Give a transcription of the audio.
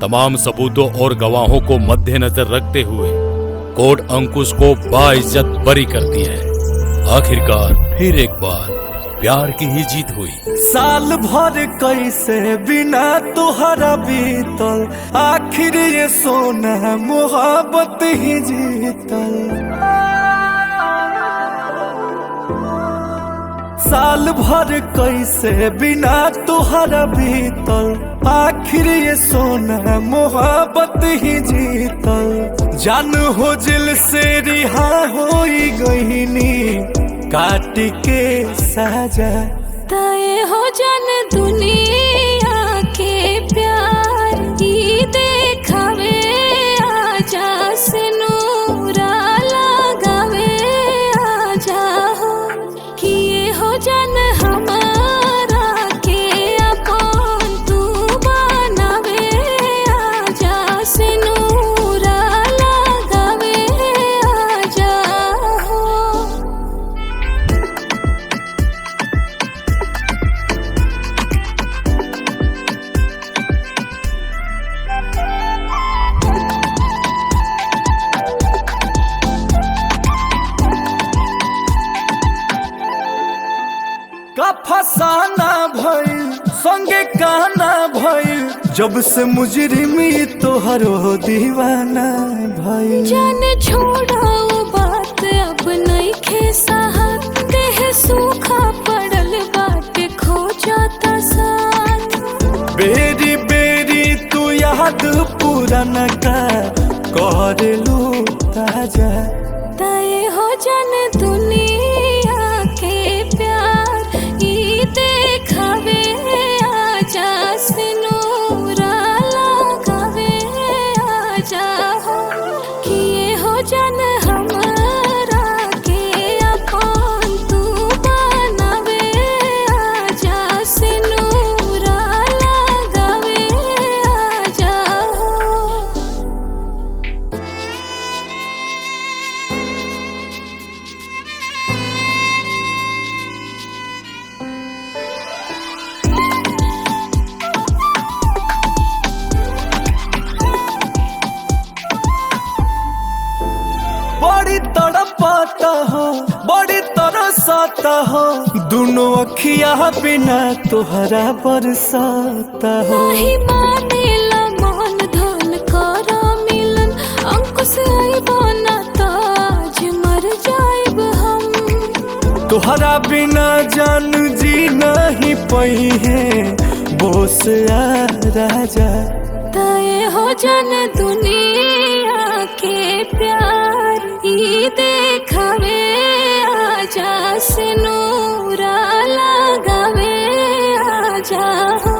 तमाम सबूतों और गवाहों को मद्देनजर रखते हुए कोर्ट अंकुश को बाइज्जत बरी करती है। आखिरकार फिर एक बार प्यार की ही जीत हुई। साल भर कैसे बिना तुहरा बीतल, आखिर ये सोना मोहब्बत ही जीतल। साल भर कैसे बिना तुहरा बीतल, आखिर ये सोना मोहब्बत ही जीतल। जान हो दिल से रिहा हो गईनी, काट के साजा तय हो जन दुनिया के प्यार की देखावे, आजा से नूरा लगावे, आजा हो किए हो जन हमारा के अपन तू बनावे, आजा से नूरा लगावे, आजा हो। का फसाना भइल संगे गाना भइल, जब से मुजरिमी तोहरो दीवाना भइल। जाने छोड़ो बात अब नहीं खेसाहत, देह सूखा पड़ल बाटे खो जाता साथ। बेरी बेरी तू याद पुराना का कर लू ताजा, तय हो जन दुनिया के प्यार ई देखावे, आजा से नूरा लगावे, आजा हो किए हो जन हमारा के अपन तू बनावे, आजा से नूरा लगावे, आजा हो। बड़ी तड़पाता हो, बड़ी तरसाता हो, दोनों अखिया बिना तुहरा बरसाता हो। नहीं मानेला मन धन करा मिलन, अंकुश आइबो ना ताज मर जाइब हम। तुहरा बिना जान जी नहीं पई है, बोस आ राजा तय हो जन दुनिया के प्यार ई देखावे, आजा से नूरा लगावे, आजा हो।